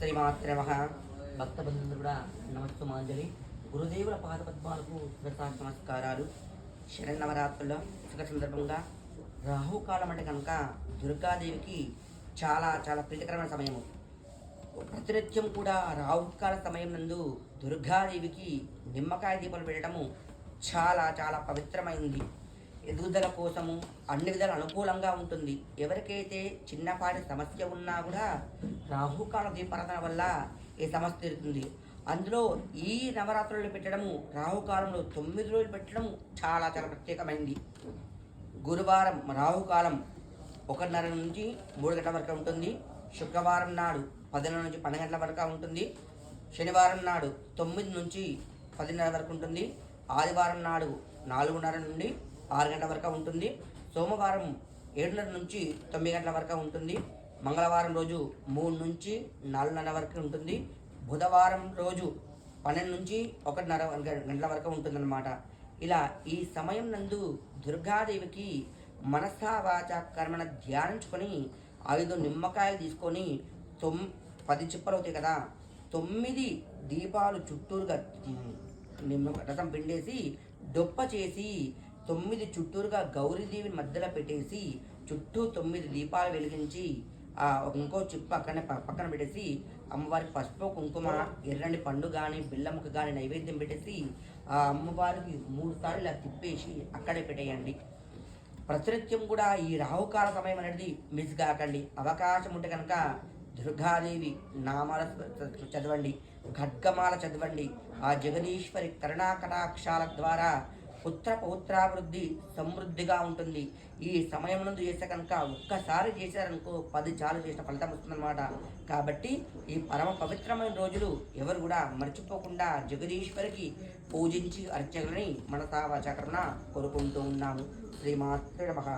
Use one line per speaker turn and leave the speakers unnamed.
శ్రీమాత్రే నమః. భక్త బంధువులు కూడా నమస్తమాంజలి. గురుదేవుల పాద పద్మాలకు శిరసాష్ట నమస్కారాలు. శరన్నవరాత్రుల శుభ సందర్భంగా రాహుకాలం అంటే కనుక దుర్గాదేవికి చాలా చాలా ప్రీతికరమైన సమయము. ప్రతినిత్యం కూడా రాహుకాల సమయం నందు దుర్గాదేవికి నిమ్మకాయ దీపాలు పెట్టడము చాలా చాలా పవిత్రమైంది. ఎదుగుదల కోసము అన్ని విధాలు అనుకూలంగా ఉంటుంది. ఎవరికైతే చిన్నపాటి సమస్య ఉన్నా కూడా రాహుకాల దీపారాధన వల్ల ఈ సమస్య తీరుతుంది. అందులో ఈ నవరాత్రులు పెట్టడము, రాహుకాలంలో 9 రోజులు పెట్టడం చాలా చాలా ప్రత్యేకమైంది. గురువారం రాహుకాలం 1:30 నుంచి 3 గంటల వరకు ఉంటుంది. శుక్రవారం నాడు 10 నుంచి 12 గంటల వరకు ఉంటుంది. శనివారం నాడు 9 నుంచి 10:30 వరకు ఉంటుంది. ఆదివారం నాడు 4:30 నుండి 6 గంటల వరకు ఉంటుంది. సోమవారం 7:30 నుంచి 9 గంటల వరకు ఉంటుంది. మంగళవారం రోజు 3 నుంచి 4:30 వరకు ఉంటుంది. బుధవారం రోజు 12 నుంచి 1:30 గంటల వరకు ఉంటుందన్నమాట. ఇలా ఈ సమయం నందు దుర్గాదేవికి మనసా వాచ కర్మణ ధ్యానించుకొని 5 నిమ్మకాయలు తీసుకొని 10 చిప్పలు అవుతాయి కదా, 9 దీపాలు చుట్టూరుగా రసం పిండేసి డొప్ప చేసి 9 చుట్టూరుగా గౌరీదేవిని మధ్యలో పెట్టేసి చుట్టూ 9 దీపాలు వెలిగించి ఇంకో చిప్ప పక్కన పెట్టేసి అమ్మవారికి పసుపు కుంకుమ ఎర్రని పండు కానీ బెల్లముక కానీ నైవేద్యం పెట్టేసి ఆ అమ్మవారికి 3 సార్లు ఇలా తిప్పేసి అక్కడే పెట్టేయండి. ప్రతినిత్యం కూడా ఈ రాహుకాల సమయం అనేది మిస్ కాకండి. అవకాశం ఉంటే కనుక దుర్గాదేవి నామాల చదవండి, ఖడ్గమాల చదవండి. ఆ జగదీశ్వరి కరుణాకటాక్షాల ద్వారా పుత్ర పౌత్రాభివృద్ధి సమృద్ధిగా ఉంటుంది. ఈ సమయం నందు చేస్తే కనుక ఒక్కసారి చేశారనుకో 10 చాలు చేసిన ఫలితం వస్తుందన్నమాట. కాబట్టి ఈ పరమ పవిత్రమైన రోజులు ఎవరు కూడా మర్చిపోకుండా జగదీశ్వరికి పూజించి అర్చకులని మనసా వాచా కర్మణ కోరుకుంటూ ఉన్నాము. శ్రీమాత్రే నమః.